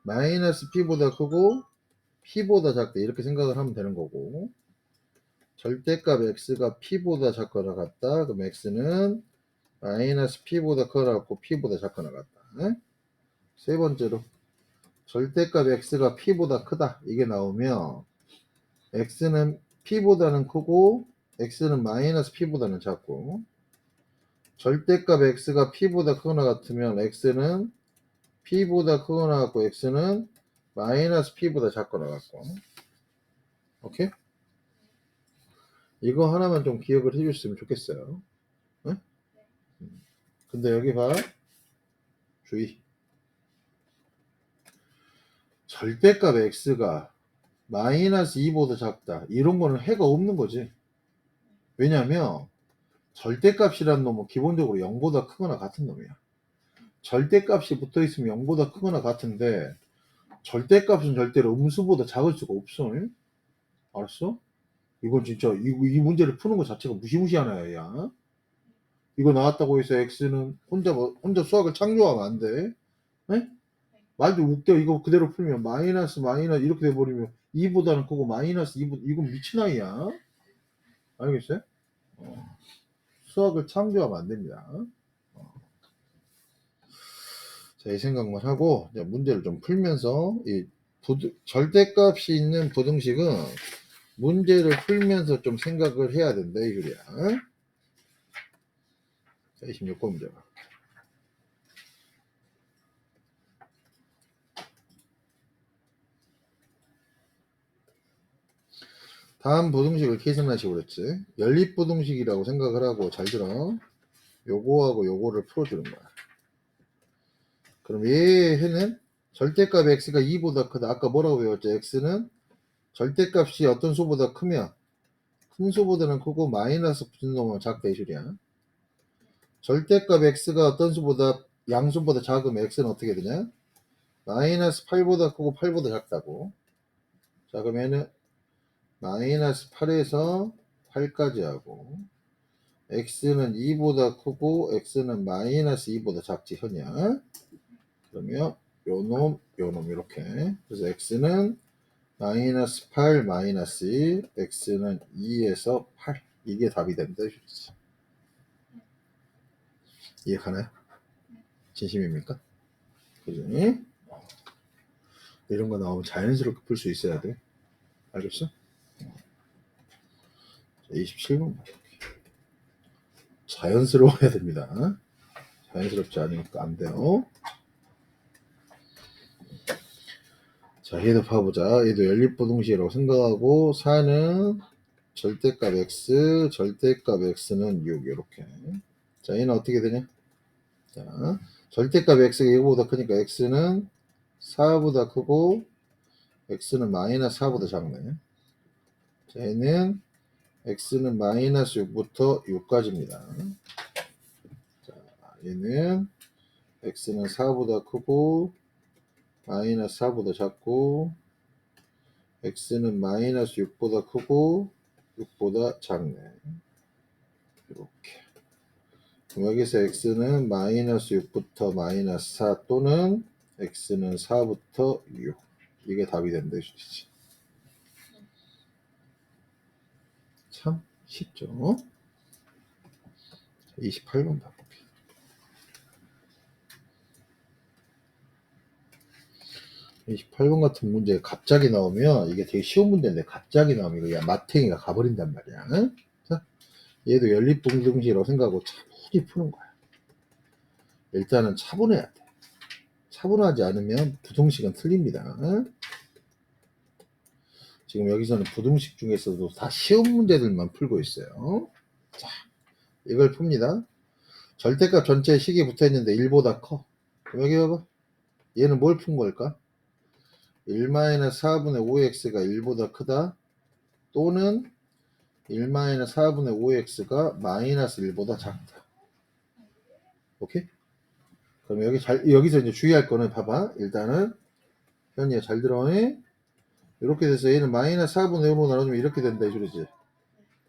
마이너스 p보다 크고 p보다 작다. 이렇게 생각을 하면 되는 거고, 절대값 x가 p보다 작거나 같다. 그럼 x는 마이너스 p보다 크거나 같고 p보다 작거나 같다. 네? 세 번째로 절대값 x가 p보다 크다. 이게 나오면 x는 p보다는 크고 x는 마이너스 p보다는 작고, 절대값 x가 p보다 크거나 같으면 x는 p보다 크거나 같고 x는 마이너스 p보다 작거나 같고. 오케이? 이거 하나만 좀 기억을 해주셨으면 좋겠어요. 응? 근데 여기 봐. 주의. 절대값 x가 마이너스 2보다 작다. 이런 거는 해가 없는 거지. 왜냐면 절대값이라는 놈은 기본적으로 0보다 크거나 같은 놈이야. 절대값이 붙어 있으면 0보다 크거나 같은데 절대값은 절대로 음수보다 작을 수가 없어. 응? 알았어? 이건 진짜 이 문제를 푸는 것 자체가 무시무시한 애야. 이거 나왔다고 해서 x는 혼자 수학을 창조하면 안 돼. 네? 말도 웃겨. 이거 그대로 풀면 마이너스 이렇게 돼버리면 2보다는 크고 마이너스 2보다 이건 미친 아이야. 알겠어요? 수학을 창조하면 안 됩니다. 자, 이 생각만 하고 이제 문제를 좀 풀면서 이 절대값이 있는 부등식은 문제를 풀면서 좀 생각을 해야 된다 이 소리야. 자, 26번 문제 봐. 다음 부등식을 계산하시고 그랬지. 연립부등식이라고 생각을 하고 잘 들어. 요거하고 요거를 풀어주는 거야. 그럼 얘는 절대값 x가 2보다 크다. 아까 뭐라고 배웠죠? x는 절대값이 어떤 수보다 크면 큰 수보다는 크고 마이너스 붙은 놈은 작다 이 소리야. 절대값 x가 어떤 수보다 양수보다 작으면 x는 어떻게 되냐? 마이너스 8보다 크고 8보다 작다고. 자, 그럼 얘는 마이너스 8에서 8까지 하고 x는 2보다 크고 x는 마이너스 2보다 작지 현이야. 그러면 요놈 이렇게. 그래서 x는 마이너스 8 마이너스 1 x는 2에서 8 이게 답이 됩니다. 이해가나요? 진심입니까? 그지? 이런 거 나오면 자연스럽게 풀 수 있어야 돼. 알겠어? 자, 27번 자연스러워야 됩니다. 자연스럽지 않으니까 안 돼요. 자, 얘도 봐보자. 얘도 연립부등식이라고 생각하고 4는 절대값 x, 절대값 x는 6 이렇게. 자, 얘는 어떻게 되냐? 자, 절대값 x가 이거보다 크니까 x는 4보다 크고 x는 마이너스 4보다 작네. 자, 얘는 x는 마이너스 6부터 6까지입니다. 자, 얘는 x는 4보다 크고 마이너스 4보다 작고 x는 마이너스 6보다 크고 6보다 작네. 이렇게. 그럼 여기서 x는 마이너스 6부터 마이너스 4 또는 x는 4부터 6 이게 답이 된다 이 소리지. 참 쉽죠. 28번 봐볼게요. 28번 같은 문제 갑자기 나오면 이게 되게 쉬운 문제인데 갑자기 나오면 이거 야 마탱이가 가버린단 말이야. 응? 자, 얘도 연립부등식이라고 생각하고 차분히 푸는 거야. 일단은 차분해야 돼. 차분하지 않으면 부등식은 틀립니다. 응? 지금 여기서는 부등식 중에서도 다 쉬운 문제들만 풀고 있어요. 자, 이걸 풉니다. 절대값 전체에 식이 붙어있는데 1보다 커. 그럼 여기 봐봐. 얘는 뭘 푼 걸까? 1-4분의 5x가 1보다 크다. 또는 1-4분의 5x가 마이너스 1보다 작다. 오케이? 그럼 여기서 이제 주의할 거는 봐봐. 일단은 현이야 잘 들어. 이렇게 돼서 얘는 마이너스 4분의 5로 나눠주면 이렇게 된다 이 소리지.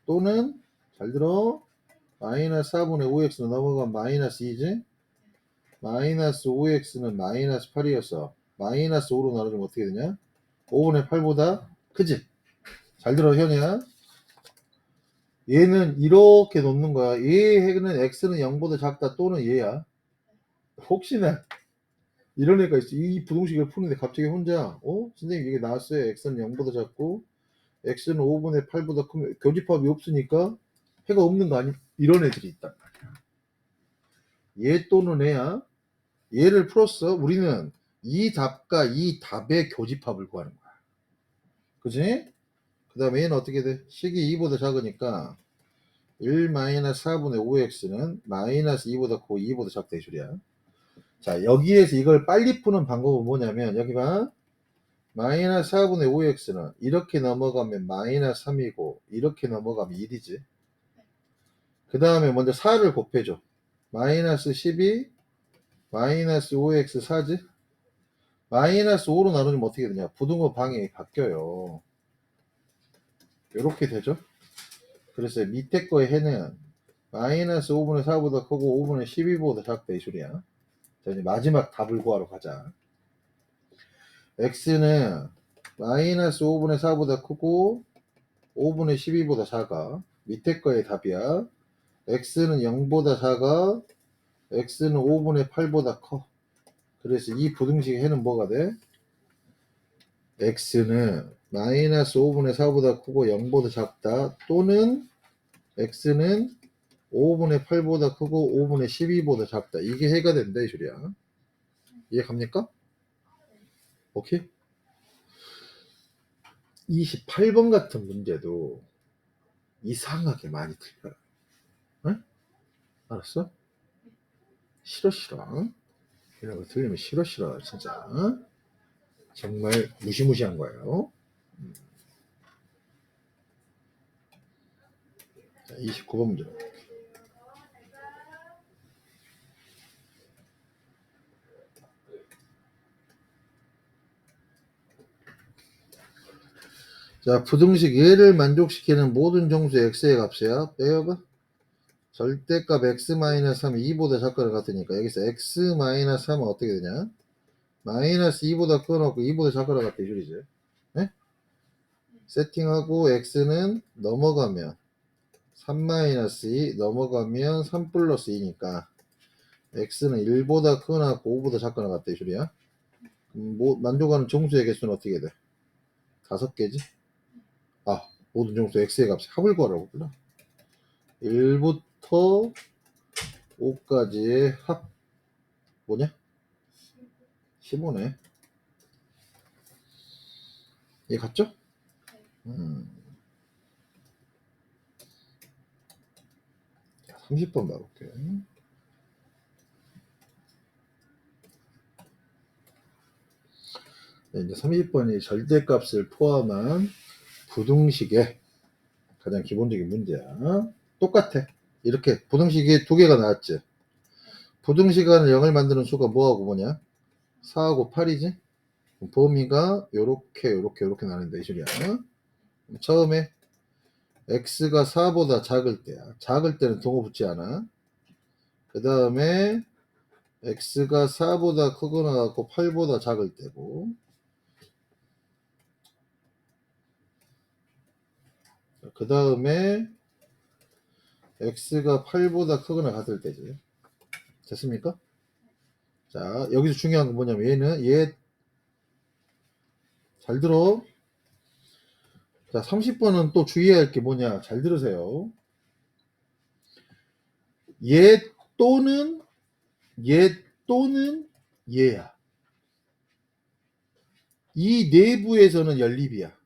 또는 잘 들어. 마이너스 4분의 5x로 넘어가면 마이너스 2지. 마이너스 5x는 마이너스 8이었어. 마이너스 5로 나눠주면 어떻게 되냐? 5분의 8보다 크지? 잘 들어 현이야. 얘는 이렇게 놓는 거야. 얘는 x는 0보다 작다 또는 얘야. 혹시나 이런 애가 있어. 이 부등식을 푸는데 갑자기 혼자 선생님 이게 나왔어요. x는 0보다 작고 x는 5분의 8보다 크면 교집합이 없으니까 해가 없는 거 아니? 이런 애들이 있단 말이야. 얘 또는 애야. 얘를 풀었어. 우리는 이 답과 이 답의 교집합을 구하는 거야. 그지? 그 다음에 얘는 어떻게 돼? 식이 2보다 작으니까 1-4분의 5x는 마이너스 2보다 크고 2보다 작다 이 소리야. 자, 여기에서 이걸 빨리 푸는 방법은 뭐냐면 여기 봐. 마이너스 4분의 5x는 이렇게 넘어가면 마이너스 3이고 이렇게 넘어가면 1이지. 그 다음에 먼저 4를 곱해줘. 마이너스 12 마이너스 5x 4지. 마이너스 5로 나누면 어떻게 되냐. 부등호 방향이 바뀌어요. 이렇게 되죠. 그래서 밑에 거의 해는 마이너스 5분의 4보다 크고 5분의 12보다 작다 이 소리야. 자, 이제 마지막 답을 구하러 가자. x는 마이너스 5분의 4보다 크고 5분의 12보다 작아. 밑에 거의 답이야. x는 0보다 작아. x는 5분의 8보다 커. 그래서 이 부등식의 해는 뭐가 돼? x는 마이너스 5분의 4보다 크고 0보다 작다. 또는 x는 5분의 8보다 크고 5분의 12보다 작다. 이게 해가 된다 이 소리야. 이해 갑니까? 오케이? 28번 같은 문제도 이상하게 많이 틀려요. 응? 알았어? 싫어. 이런 거 틀리면 싫어 진짜. 정말 무시무시한 거예요. 자, 29번 문제. 자, 부등식 얘를 만족시키는 모든 정수 x의 값이야. 빼어봐. 절대값 x-3이 2보다 작거나 같으니까 여기서 x-3은 어떻게 되냐? 마이너스 2보다 커놓고 2보다 작거나 같다 이 소리지. 네? 세팅하고 x는 넘어가면 3-2 넘어가면 3 플러스 2니까 x는 1보다 크거나 5보다 작거나 같다 이 소리야. 만족하는 정수의 개수는 어떻게 돼? 5개지? 아, 모든 정수 x의 값 합을 구하라고 불러. 1부터 5까지의 합 뭐냐? 15네. 얘 같죠? 30번 봐볼게. 네, 이제 30번이 절대값을 포함한 부등식의 가장 기본적인 문제야. 똑같아. 이렇게 부등식이 두 개가 나왔지. 부등식 안에 0을 만드는 수가 뭐하고 뭐냐? 4하고 8이지? 범위가 요렇게 나는데 이 소리야. 처음에 x가 4보다 작을 때야. 작을 때는 동호 붙지 않아. 그 다음에 x가 4보다 크거나 같고 8보다 작을 때고, 그 다음에 x가 8보다 크거나 같을 때지. 됐습니까? 자, 여기서 중요한 건 뭐냐면 얘 잘 들어. 자, 30번은 또 주의해야 할 게 뭐냐. 잘 들으세요. 얘 또는 얘야. 이 내부에서는 연립이야.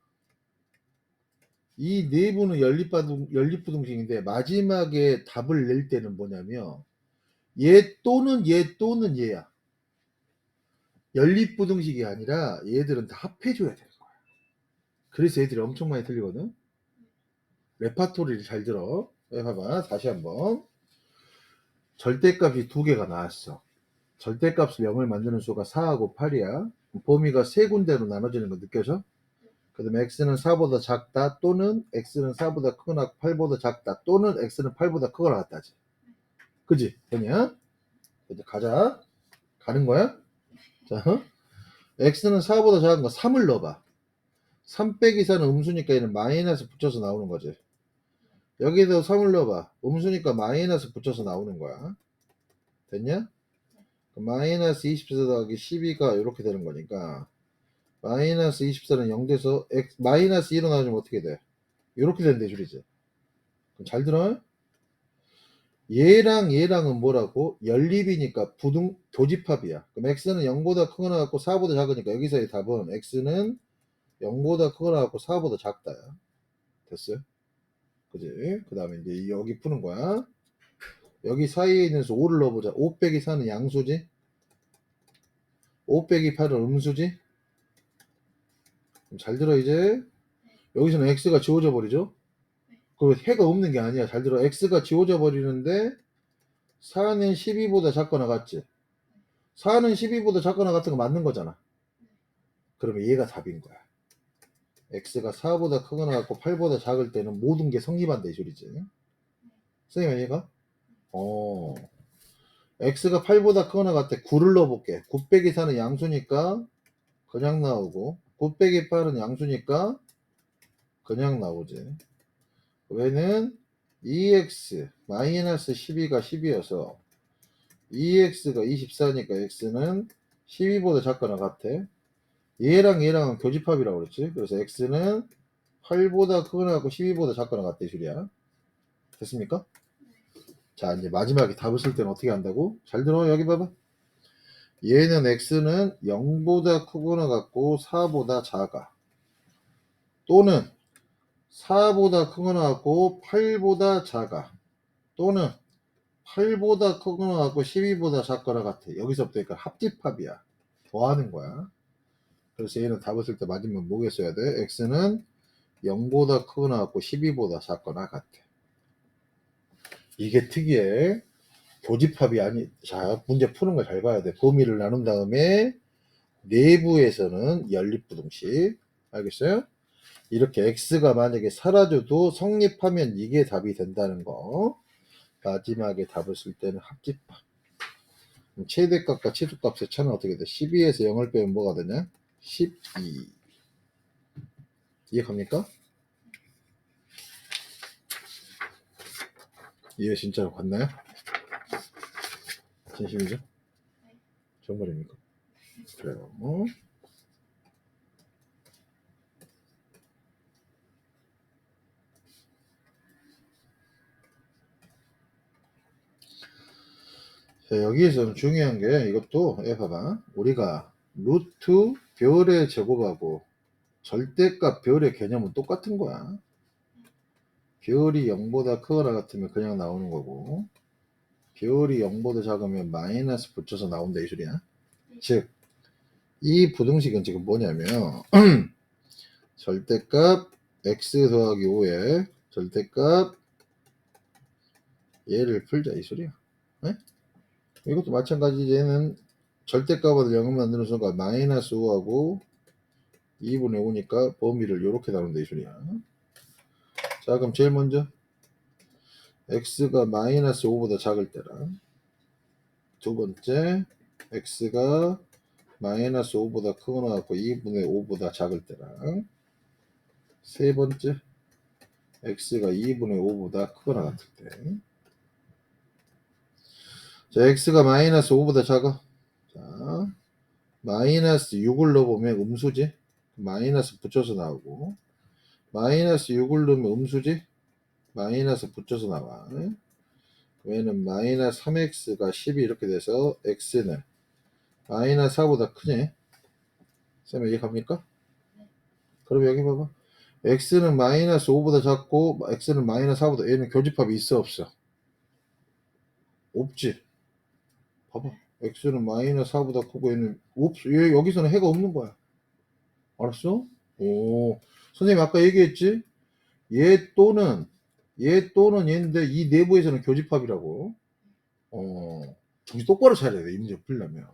이 내부는 연립부등식인데 마지막에 답을 낼 때는 뭐냐면 얘 또는 얘야. 연립부등식이 아니라 얘들은 다 합해줘야 되는 거야. 그래서 얘들이 엄청 많이 틀리거든. 레파토리를 잘 들어. 봐봐. 다시 한번. 절대값이 두 개가 나왔어. 절대값을 0을 만드는 수가 4하고 8이야. 범위가 세 군데로 나눠지는 거 느껴져? 그 다음에 x는 4보다 작다 또는 x는 4보다 크거나 8보다 작다 또는 x는 8보다 크거나 같다지. 그지? 되냐? 이제 가자. 가는 거야? 자, x는 4보다 작은 거 3을 넣어봐. 3 빼기 4는 음수니까 얘는 마이너스 붙여서 나오는 거지. 여기서 3을 넣어봐. 음수니까 마이너스 붙여서 나오는 거야. 됐냐? 마이너스 24 더하기 12가 이렇게 되는 거니까 마이너스 24는 0돼서 마이너스 1로 나오면 어떻게 돼? 이렇게 되는 대줄이지. 그럼 잘 들어? 얘랑은 뭐라고? 연립이니까 교집합이야. 그럼 x는 0보다 크거나 같고 4보다 작으니까 여기서의 답은 x는 0보다 크거나 같고 4보다 작다야. 됐어요? 그지? 그 다음에 이제 여기 푸는 거야. 여기 사이에 있는 수 5를 넣어보자. 5 빼기 4는 양수지? 5 빼기 8은 음수지? 잘 들어 이제. 여기서는 x가 지워져 버리죠? 그 해가 없는 게 아니야. 잘 들어. x가 지워져 버리는데 4는 12보다 작거나 같지? 4는 12보다 작거나 같은 거 맞는 거잖아. 그러면 얘가 답인 거야. x가 4보다 크거나 같고 8보다 작을 때는 모든 게 성립한다 이 소리지. 선생님 얘가? x가 8보다 크거나 같대. 9를 넣어볼게. 9 빼기 4는 양수니까 그냥 나오고 9 빼기 8은 양수니까 그냥 나오지. 왜는 2x 마이너스 12가 10이어서 2x가 24니까 x는 12보다 작거나 같아. 얘랑 얘랑은 교집합이라고 그랬지. 그래서 x는 8보다 크거나 같고 12보다 작거나 같다 이 소리야. 됐습니까? 자 이제 마지막에 답을 쓸 때는 어떻게 한다고? 잘 들어. 여기 봐봐. 얘는 x는 0보다 크거나 같고 4보다 작아. 또는 4보다 크거나 같고 8보다 작아. 또는 8보다 크거나 같고 12보다 작거나 같아. 여기서부터 그러니까 합집합이야. 더하는 거야. 그래서 얘는 답을 쓸 때 마지막 뭐게 써야 돼? x는 0보다 크거나 같고 12보다 작거나 같아. 이게 특이해. 교집합이 아니. 자 문제 푸는 거 잘 봐야 돼. 범위를 나눈 다음에 내부에서는 연립부등식. 알겠어요? 이렇게 x가 만약에 사라져도 성립하면 이게 답이 된다는 거. 마지막에 답을 쓸 때는 합집합. 최대값과 최소값의 차는 어떻게 돼? 12에서 0을 빼면 뭐가 되냐? 12. 이해갑니까? 이해 진짜로 갔나요? 진심이죠? 정말입니까? 그래요. 자, 여기에서는 중요한 게 이것도 봐봐. 우리가 루트 별의 제곱하고 절대값 별의 개념은 똑같은 거야. 별이 0보다 크거나 같으면 그냥 나오는 거고 별이 0보다 작으면 마이너스 붙여서 나온다 이 소리야. 즉 이 부등식은 지금 뭐냐면 절대값 x 더하기 5에 절대값 얘를 풀자 이 소리야. 네? 이것도 마찬가지. 얘는 절대값을 0을 만드는 순간 마이너스 5하고 2분의 5니까 범위를 이렇게 나눈다 이 소리야. 자 그럼 제일 먼저 x가 마이너스 5보다 작을 때랑 두 번째 x가 마이너스 5보다 크거나 같고 2분의 5보다 작을 때랑 세 번째 x가 2분의 5보다 크거나 같을 때. 자 x가 마이너스 5보다 작아. 자 마이너스 6을 넣어보면 음수지. 마이너스 붙여서 나오고 마이너스 6을 넣으면 음수지. 마이너스 붙여서 나와. 얘는 마이너스 3x가 10이 이렇게 돼서 x는 마이너스 4보다 크지. 쌤 이해갑니까? 그럼 여기 봐봐. x는 마이너스 5보다 작고 x는 마이너스 4보다. 얘는 교집합이 있어 없어? 없지. 봐봐. x는 마이너스 4보다 크고 얘는 없어. 얘 여기서는 해가 없는 거야. 알았어? 오. 선생님 아까 얘기했지? 얘 또는 얘인데 이 내부에서는 교집합이라고. 정신 똑바로 차려야 돼. 이 문제 풀려면.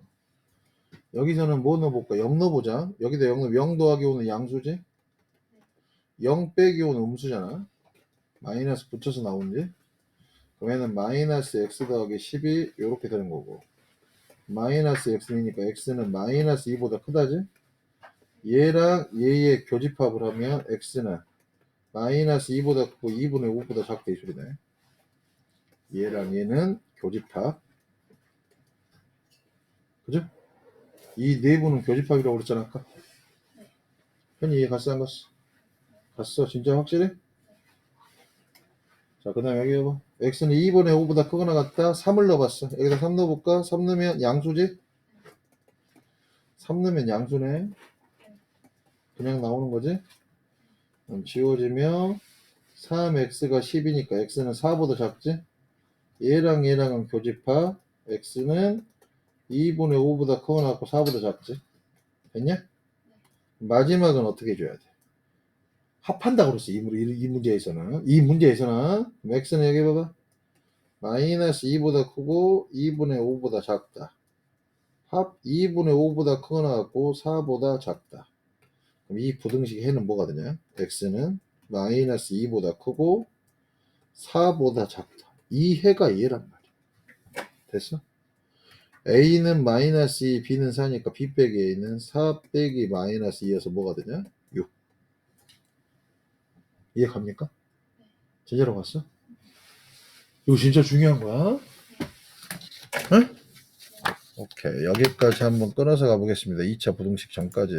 여기서는 뭐 넣어볼까? 0 넣어보자. 여기다 0 넣으면 0 더하기 5는 양수지? 0 빼기 5는 음수잖아. 마이너스 붙여서 나오는지? 그러면은 마이너스 x 더하기 10이 요렇게 되는 거고. 마이너스 x니까 x는 마이너스 2보다 크다지? 얘랑 얘의 교집합을 하면 x는 마이너스 2보다 크고 2분의 5보다 작다 이 소리네. 얘랑 얘는 교집합. 그죠? 이 내부는 교집합이라고 그랬잖아 아까. 현이 이해 갔어 안 갔어? 갔어? 진짜 확실해? 자, 그 다음에 여기 봐. x는 2분의 5보다 크거나 같다. 3을 넣어봤어. 여기다 3 넣어볼까? 3 넣으면 양수지? 3 넣으면 양수네. 그냥 나오는 거지? 그럼 지워지면 3x가 10이니까 x는 4보다 작지? 얘랑 얘랑은 교집합. x는 2분의 5보다 커나고 4보다 작지? 됐냐? 마지막은 어떻게 줘야 돼? 합한다 그랬어. 이 문제에서는. 이 문제에서는 x는 여기 봐봐. 마이너스 2보다 크고 2분의 5보다 작다. 합 2분의 5보다 커나고 4보다 작다. 그럼 이 부등식 해는 뭐가 되냐? x는 마이너스 2보다 크고 4보다 작다. 이 해가 얘란 말이야. 됐어? a는 마이너스 2, b는 4니까 b 빼기 a는 4 빼기 마이너스 2여서 뭐가 되냐? 6. 이해 갑니까? 제대로 갔어? 이거 진짜 중요한 거야. 응? 오케이. 여기까지 한번 끊어서 가보겠습니다. 2차 부등식 전까지.